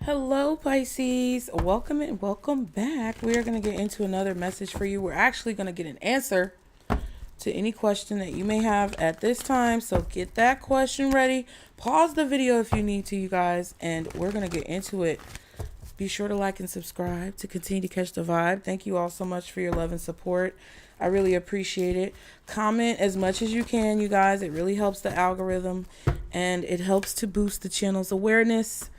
Hello, Pisces. Welcome and welcome back. We are going to get into another message for you. We're actually going to get an answer to any question that you may have at this time. So get that question ready. Pause the video if you need to, you guys, and we're going to get into it. Be sure to like and subscribe to continue to catch the vibe. Thank you all so much for your love and support. I really appreciate it. Comment as much as you can, you guys. It really helps the algorithm and it helps to boost the channel's awareness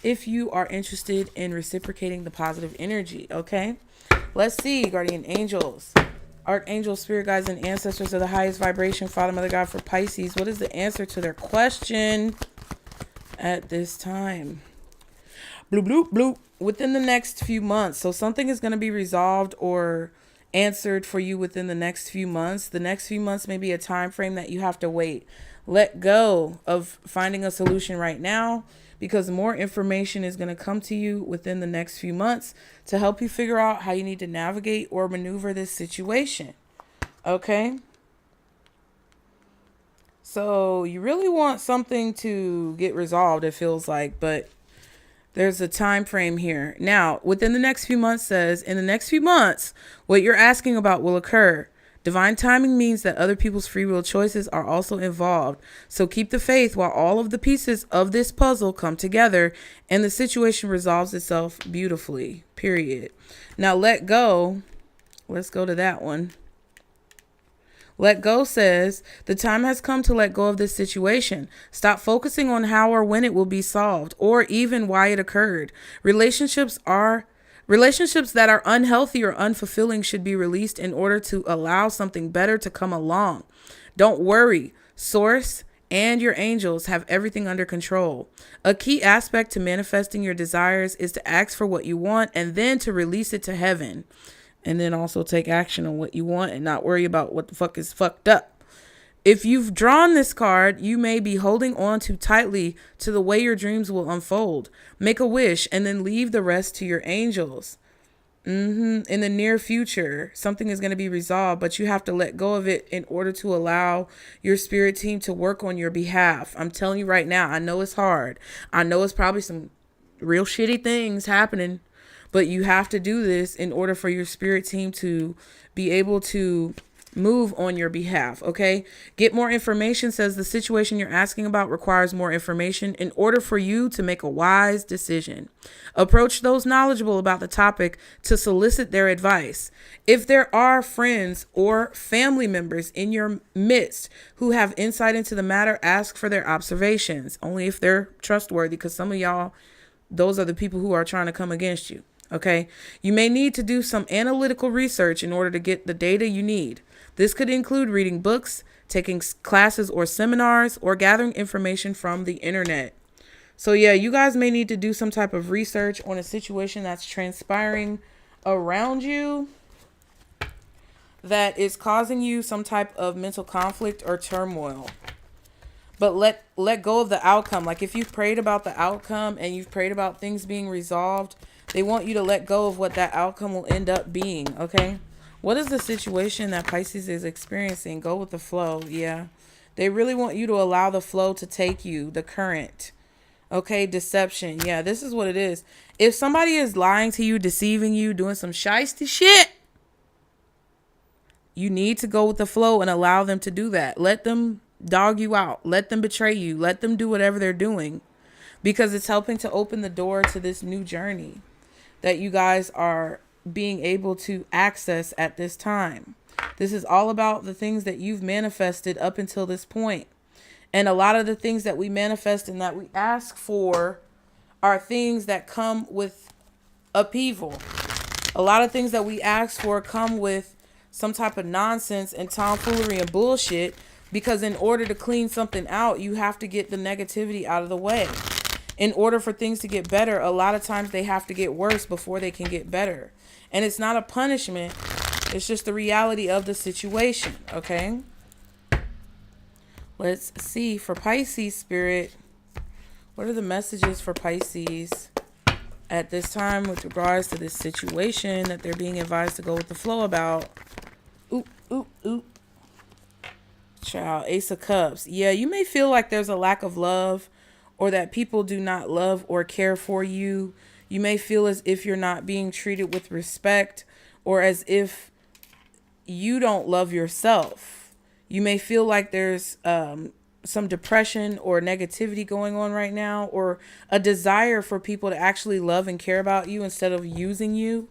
if you are interested in reciprocating the positive energy. Okay, let's see. Guardian angels, archangels, spirit guides, and ancestors of the highest vibration, Father, Mother, God, for Pisces, what is the answer to their question at this time? Bloop, bloop, bloop. Within the next few months. So something is going to be resolved or answered for you within the next few months. The next few months may be a time frame that you have to wait. Let go of finding a solution right now, because more information is going to come to you within the next few months to help you figure out how you need to navigate or maneuver this situation. Okay? So you really want something to get resolved, it feels like, but there's a time frame here. Now, within the next few months says, in the next few months, what you're asking about will occur. Divine timing means that other people's free will choices are also involved. So keep the faith while all of the pieces of this puzzle come together and the situation resolves itself beautifully, period. Now let go. Let's go to that one. Let go says, the time has come to let go of this situation. Stop focusing on how or when it will be solved, or even why it occurred. Relationships that are unhealthy or unfulfilling should be released in order to allow something better to come along. Don't worry. Source and your angels have everything under control. A key aspect to manifesting your desires is to ask for what you want and then to release it to heaven. And then also take action on what you want and not worry about what the fuck is fucked up. If you've drawn this card, you may be holding on too tightly to the way your dreams will unfold. Make a wish and then leave the rest to your angels. In the near future, something is going to be resolved, but you have to let go of it in order to allow your spirit team to work on your behalf. I'm telling you right now, I know it's hard. I know it's probably some real shitty things happening, but you have to do this in order for your spirit team to be able to move on your behalf, okay? Get more information says the situation you're asking about requires more information in order for you to make a wise decision. Approach those knowledgeable about the topic to solicit their advice. If there are friends or family members in your midst who have insight into the matter, ask for their observations, only if they're trustworthy, because some of y'all, those are the people who are trying to come against you. Okay, you may need to do some analytical research in order to get the data you need. This could include reading books, taking classes or seminars, or gathering information from the internet. So yeah, you guys may need to do some type of research on a situation that's transpiring around you that is causing you some type of mental conflict or turmoil. But let go of the outcome. Like if you've prayed about the outcome and you've prayed about things being resolved, they want you to let go of what that outcome will end up being, okay? What is the situation that Pisces is experiencing? Go with the flow, yeah. They really want you to allow the flow to take you, the current, okay? Deception, yeah, this is what it is. If somebody is lying to you, deceiving you, doing some shiesty shit, you need to go with the flow and allow them to do that. Let them dog you out. Let them betray you. Let them do whatever they're doing, because it's helping to open the door to this new journey that you guys are being able to access at this time. This is all about the things that you've manifested up until this point. And a lot of the things that we manifest and that we ask for are things that come with upheaval. A lot of things that we ask for come with some type of nonsense and tomfoolery and bullshit, because in order to clean something out, you have to get the negativity out of the way. In order for things to get better, a lot of times they have to get worse before they can get better. And it's not a punishment. It's just the reality of the situation, okay? Let's see for Pisces spirit. What are the messages for Pisces at this time with regards to this situation that they're being advised to go with the flow about? Oop, oop, oop. Child, Ace of Cups. Yeah, you may feel like there's a lack of love or that people do not love or care for you. You may feel as if you're not being treated with respect, or as if you don't love yourself. You may feel like there's some depression or negativity going on right now, or a desire for people to actually love and care about you instead of using you.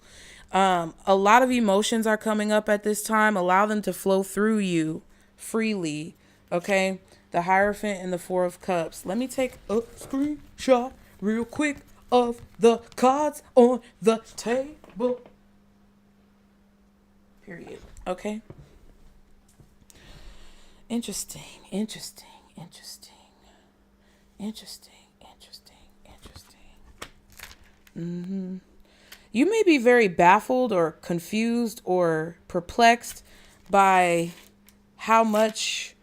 A lot of emotions are coming up at this time. Allow them to flow through you freely. Okay. The Hierophant and the Four of Cups. Let me take a screenshot real quick of the cards on the table. Period. Okay. Interesting. You may be very baffled or confused or perplexed by how much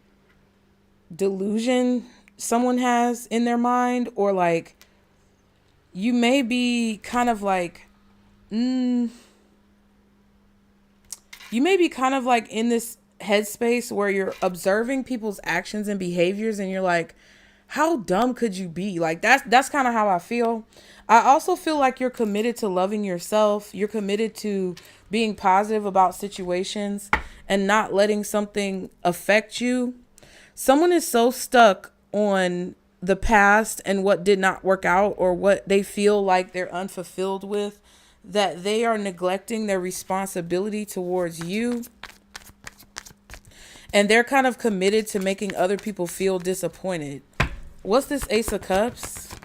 delusion someone has in their mind, or like you may be kind of like in this headspace where you're observing people's actions and behaviors and you're like, how dumb could you be? Like that's kind of how I feel. I also feel like you're committed to loving yourself. You're committed to being positive about situations and not letting something affect you. Someone is so stuck on the past and what did not work out, or what they feel like they're unfulfilled with, that they are neglecting their responsibility towards you. And they're kind of committed to making other people feel disappointed. What's this Ace of Cups?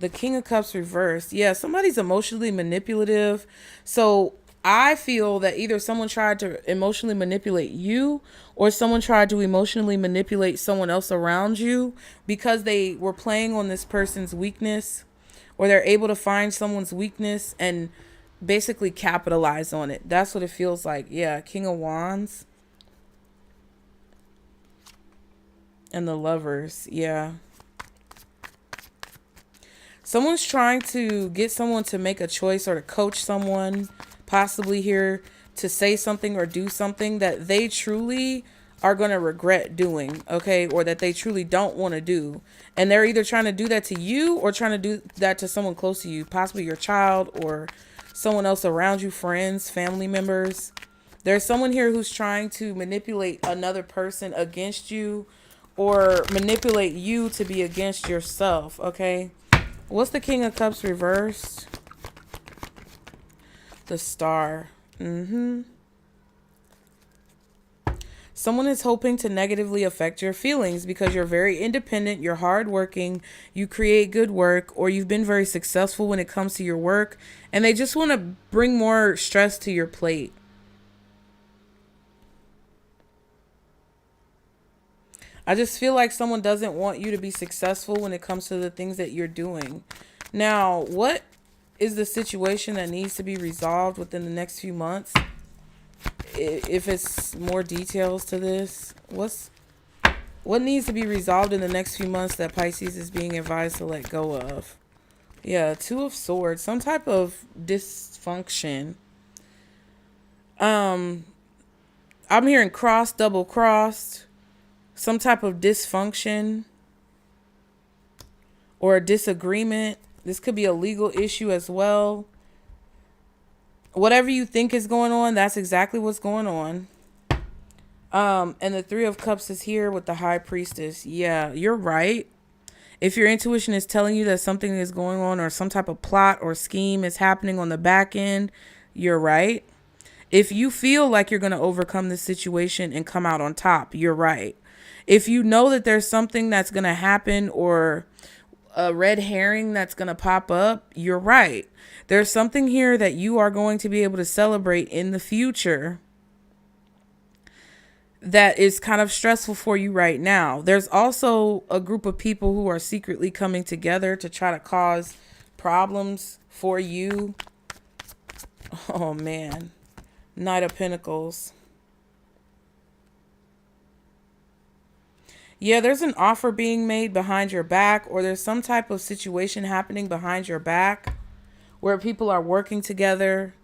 The King of Cups reversed. Yeah, somebody's emotionally manipulative. So I feel that either someone tried to emotionally manipulate you, or someone tried to emotionally manipulate someone else around you because they were playing on this person's weakness, or they're able to find someone's weakness and basically capitalize on it. That's what it feels like. Yeah, King of Wands. And the Lovers. Yeah. Someone's trying to get someone to make a choice, or to coach someone, possibly here, to say something or do something that they truly are going to regret doing, okay? Or that they truly don't want to do. And they're either trying to do that to you, or trying to do that to someone close to you, possibly your child or someone else around you, friends, family members. There's someone here who's trying to manipulate another person against you, or manipulate you to be against yourself, okay? What's the King of Cups reversed? The Star. Someone is hoping to negatively affect your feelings because you're very independent, you're hardworking, you create good work, or you've been very successful when it comes to your work, and they just want to bring more stress to your plate. I just feel like someone doesn't want you to be successful when it comes to the things that you're doing. Now, what is the situation that needs to be resolved within the next few months? If it's more details to this, what needs to be resolved in the next few months that Pisces is being advised to let go of? Yeah, Two of Swords, some type of dysfunction. I'm hearing crossed, double crossed. Some type of dysfunction or a disagreement. This could be a legal issue as well. Whatever you think is going on, that's exactly what's going on. And the Three of Cups is here with the High Priestess. Yeah, you're right. If your intuition is telling you that something is going on, or some type of plot or scheme is happening on the back end, you're right. If you feel like you're going to overcome this situation and come out on top, you're right. If you know that there's something that's going to happen, or a red herring that's going to pop up, you're right. There's something here that you are going to be able to celebrate in the future that is kind of stressful for you right now. There's also a group of people who are secretly coming together to try to cause problems for you. Oh, man. Knight of Pentacles. Yeah, there's an offer being made behind your back, or there's some type of situation happening behind your back where people are working together.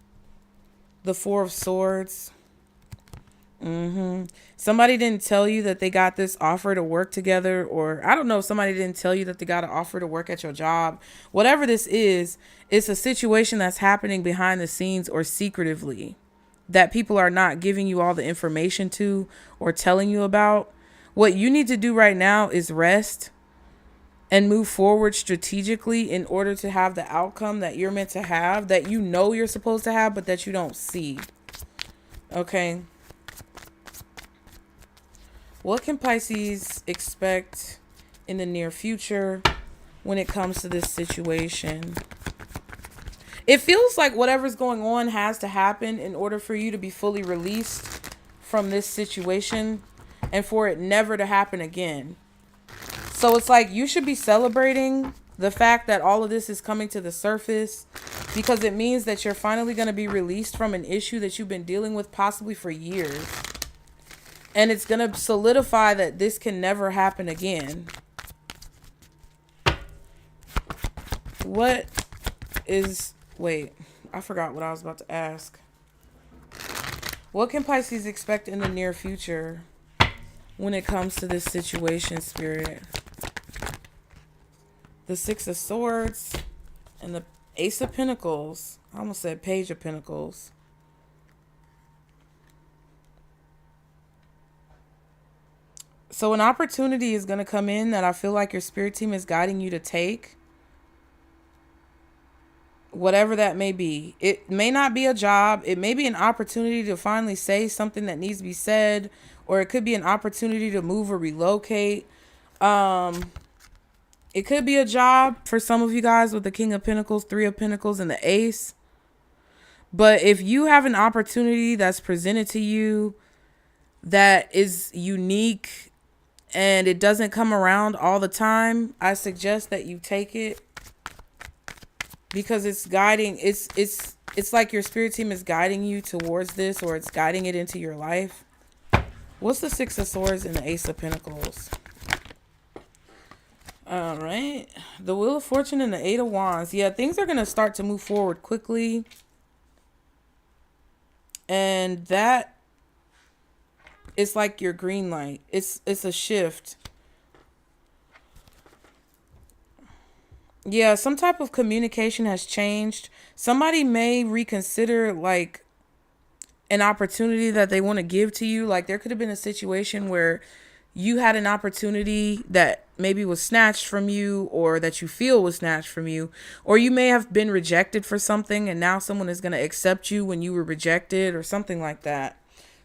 The Four of Swords. Somebody didn't tell you that they got this offer to work together, or I don't know if somebody didn't tell you that they got an offer to work at your job. Whatever this is, it's a situation that's happening behind the scenes or secretively that people are not giving you all the information to or telling you about. What you need to do right now is rest and move forward strategically in order to have the outcome that you're meant to have, that you know you're supposed to have, but that you don't see. Okay. What can Pisces expect in the near future when it comes to this situation? It feels like whatever's going on has to happen in order for you to be fully released from this situation and for it never to happen again. So it's like you should be celebrating the fact that all of this is coming to the surface, because it means that you're finally going to be released from an issue that you've been dealing with possibly for years. And it's going to solidify that this can never happen again. Wait, I forgot what I was about to ask. What can Pisces expect in the near future when it comes to this situation, Spirit? The Six of Swords and the Ace of Pentacles. I almost said Page of Pentacles. So an opportunity is going to come in that I feel like your spirit team is guiding you to take. Whatever that may be. It may not be a job. It may be an opportunity to finally say something that needs to be said. Or it could be an opportunity to move or relocate. It could be a job for some of you guys with the King of Pentacles, Three of Pentacles, and the Ace. But if you have an opportunity that's presented to you that is unique and it doesn't come around all the time, I suggest that you take it, because it's guiding. It's like your spirit team is guiding you towards this, or it's guiding it into your life. What's the Six of Swords and the Ace of Pentacles? All right. The Wheel of Fortune and the Eight of Wands. Yeah, things are going to start to move forward quickly. And that is like your green light. It's a shift. Yeah, some type of communication has changed. Somebody may reconsider like an opportunity that they want to give to you. Like there could have been a situation where you had an opportunity that maybe was snatched from you, or that you feel was snatched from you, or you may have been rejected for something and now someone is going to accept you when you were rejected, or something like that.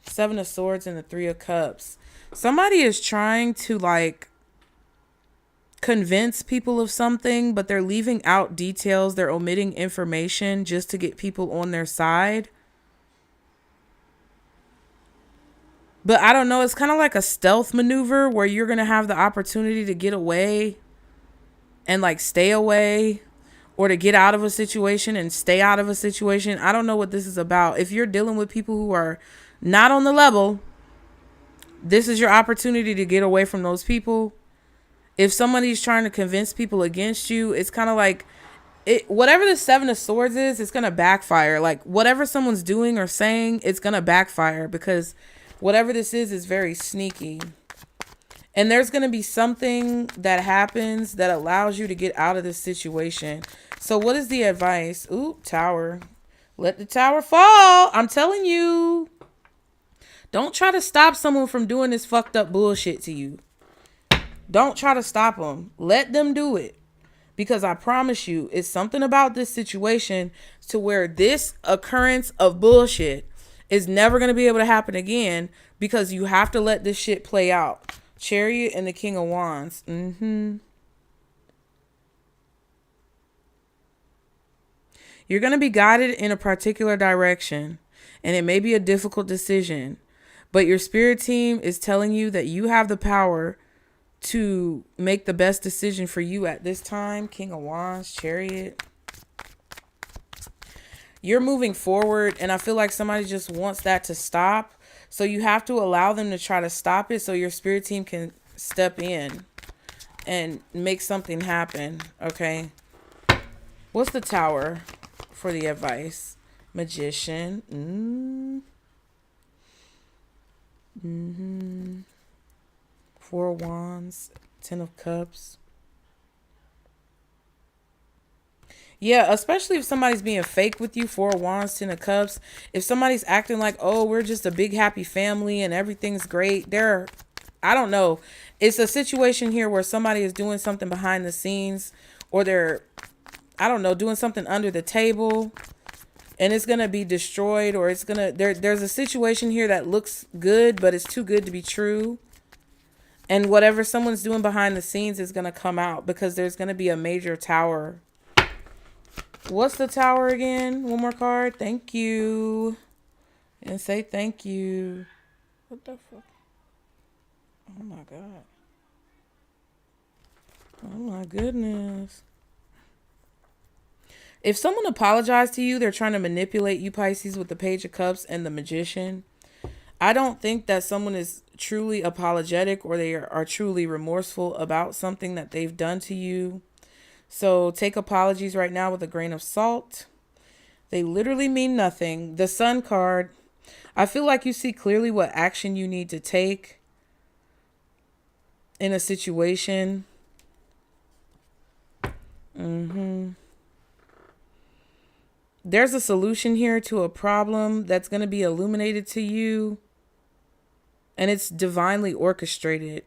Seven of Swords and the Three of Cups. Somebody is trying to like convince people of something, but they're leaving out details. They're omitting information just to get people on their side. But I don't know. It's kind of like a stealth maneuver where you're going to have the opportunity to get away and like stay away, or to get out of a situation and stay out of a situation. I don't know what this is about. If you're dealing with people who are not on the level, this is your opportunity to get away from those people. If somebody's trying to convince people against you, it's kind of like whatever the Seven of Swords is, it's going to backfire. Like whatever someone's doing or saying, it's going to backfire, because whatever this is very sneaky. And there's going to be something that happens that allows you to get out of this situation. So what is the advice? Ooh, Tower. Let the tower fall. I'm telling you. Don't try to stop someone from doing this fucked up bullshit to you. Don't try to stop them. Let them do it. Because I promise you, it's something about this situation to where this occurrence of bullshit is never going to be able to happen again, because you have to let this shit play out. Chariot and the King of Wands. You're going to be guided in a particular direction, and it may be a difficult decision, but your spirit team is telling you that you have the power to make the best decision for you at this time. King of Wands, Chariot. You're moving forward, and I feel like somebody just wants that to stop. So you have to allow them to try to stop it so your spirit team can step in and make something happen. Okay. What's the Tower for the advice? Magician. Four of Wands, Ten of Cups. Yeah, especially if somebody's being fake with you, Four of Wands, Ten of Cups. If somebody's acting like, oh, we're just a big happy family and everything's great. I don't know. It's a situation here where somebody is doing something behind the scenes, or they're, I don't know, doing something under the table, and it's going to be destroyed, or it's going to, there's a situation here that looks good, but it's too good to be true. And whatever someone's doing behind the scenes is going to come out, because there's going to be a major tower. What's the tower again? One more card. Thank you. And say thank you. What the fuck? Oh my God. Oh my goodness. If someone apologized to you, they're trying to manipulate you, Pisces, with the Page of Cups and the Magician. I don't think that someone is truly apologetic, or they are truly remorseful about something that they've done to you. So take apologies right now with a grain of salt. They literally mean nothing. The Sun card, I feel like you see clearly what action you need to take in a situation. There's a solution here to a problem that's going to be illuminated to you, and it's divinely orchestrated.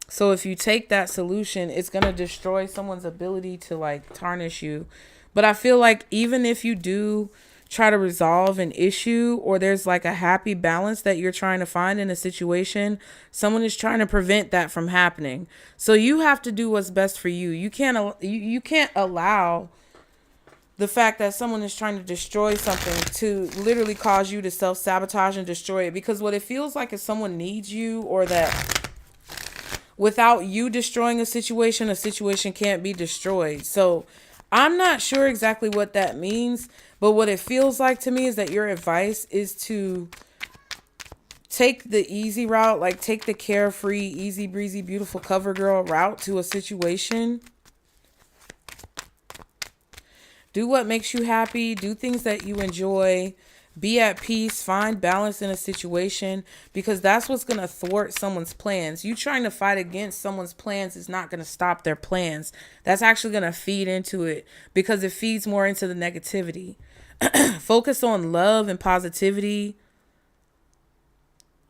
So if you take that solution, it's going to destroy someone's ability to like tarnish you. But I feel like even if you do try to resolve an issue, or there's like a happy balance that you're trying to find in a situation, someone is trying to prevent that from happening. So you have to do what's best for you. You can't allow the fact that someone is trying to destroy something to literally cause you to self-sabotage and destroy it. Because what it feels like is someone needs you, or that without you destroying a situation can't be destroyed. So I'm not sure exactly what that means, but what it feels like to me is that your advice is to take the easy route, like take the carefree, easy breezy, beautiful cover girl route to a situation. Do what makes you happy. Do things that you enjoy. Be at peace. Find balance in a situation, because that's what's going to thwart someone's plans. You trying to fight against someone's plans is not going to stop their plans. That's actually going to feed into it, because it feeds more into the negativity. Focus on love and positivity.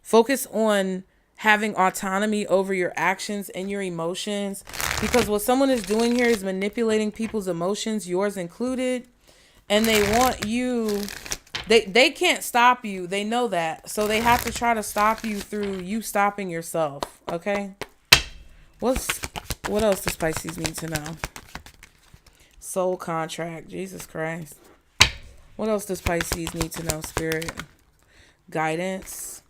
Focus on having autonomy over your actions and your emotions, because what someone is doing here is manipulating people's emotions, yours included, and they want you, they can't stop you. They know that. So they have to try to stop you through you stopping yourself. Okay. What else does Pisces need to know? Soul contract. Jesus Christ. What else does Pisces need to know, Spirit? Guidance.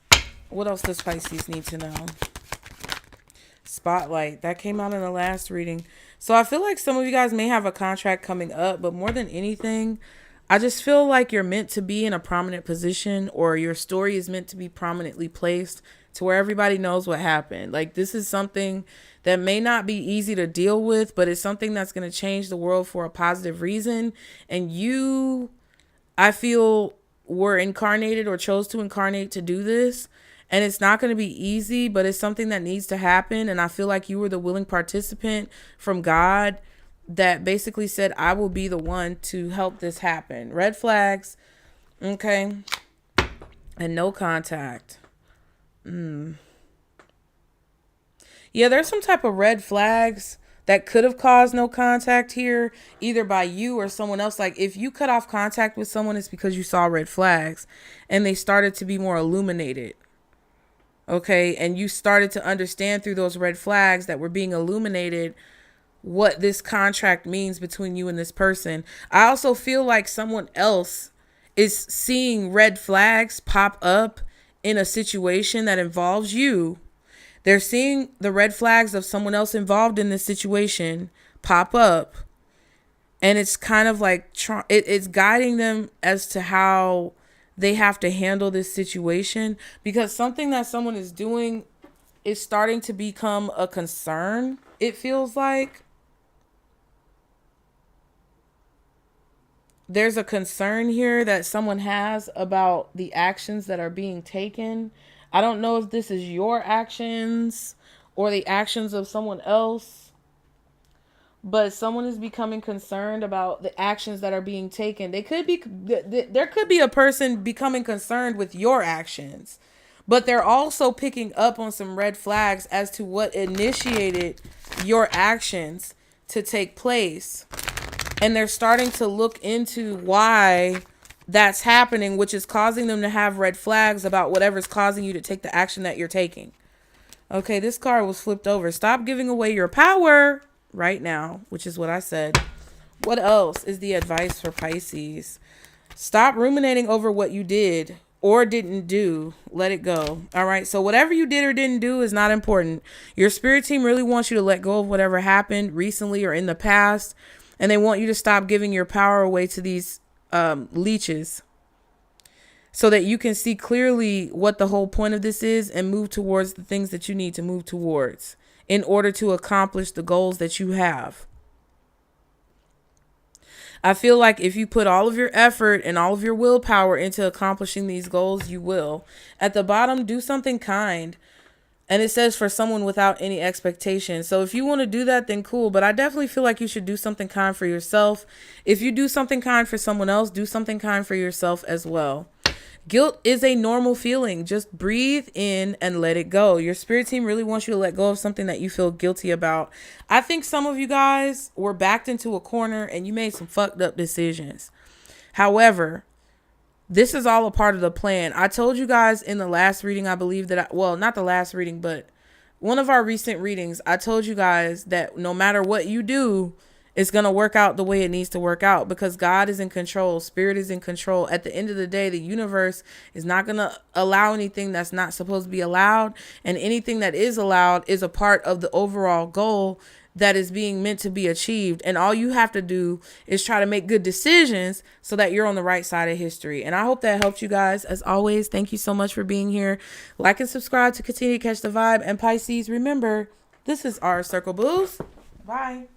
What else does Pisces need to know? Spotlight. That came out in the last reading. So I feel like some of you guys may have a contract coming up, but more than anything, I just feel like you're meant to be in a prominent position, or your story is meant to be prominently placed to where everybody knows what happened. Like, this is something that may not be easy to deal with, but it's something that's going to change the world for a positive reason. And you, I feel, were incarnated or chose to incarnate to do this. And it's not going to be easy, but it's something that needs to happen. And I feel like you were the willing participant from God that basically said, I will be the one to help this happen. Red flags. Okay. And no contact. Yeah, there's some type of red flags that could have caused no contact here, either by you or someone else. Like, if you cut off contact with someone, it's because you saw red flags and they started to be more illuminated. Okay. And you started to understand through those red flags that were being illuminated what this contract means between you and this person. I also feel like someone else is seeing red flags pop up in a situation that involves you. They're seeing the red flags of someone else involved in this situation pop up. And it's kind of like it's guiding them as to how they have to handle this situation, because something that someone is doing is starting to become a concern, it feels like. there's a concern here that someone has about the actions that are being taken. I don't know if this is your actions or the actions of someone else, but someone is becoming concerned about the actions that are being taken. There could be a person becoming concerned with your actions, but they're also picking up on some red flags as to what initiated your actions to take place. And they're starting to look into why that's happening, which is causing them to have red flags about whatever's causing you to take the action that you're taking. Okay, this card was flipped over. Stop giving away your power right now, which is what I said. What else is the advice for Pisces? Stop ruminating over what you did or didn't do. Let it go. All right, so whatever you did or didn't do is not important. Your spirit team really wants you to let go of whatever happened recently or in the past. And they want you to stop giving your power away to these leeches so that you can see clearly what the whole point of this is and move towards the things that you need to move towards in order to accomplish the goals that you have. I feel like if you put all of your effort and all of your willpower into accomplishing these goals, you will. At the bottom, do something kind. And it says for someone without any expectation. So if you want to do that, then cool. But I definitely feel like you should do something kind for yourself. If you do something kind for someone else, do something kind for yourself as well. Guilt is a normal feeling. Just breathe in and let it go. Your spirit team really wants you to let go of something that you feel guilty about. I think some of you guys were backed into a corner and you made some fucked up decisions. However, this is all a part of the plan. I told you guys in the last reading, I believe that, not the last reading, but one of our recent readings, I told you guys that no matter what you do, it's going to work out the way it needs to work out because God is in control. Spirit is in control. At the end of the day, the universe is not going to allow anything that's not supposed to be allowed. And anything that is allowed is a part of the overall goal that is being meant to be achieved. And all you have to do is try to make good decisions so that you're on the right side of history. And I hope that helped you guys. As always, thank you so much for being here. Like and subscribe to continue to catch the vibe. And Pisces, remember, this is our circle, booze. Bye.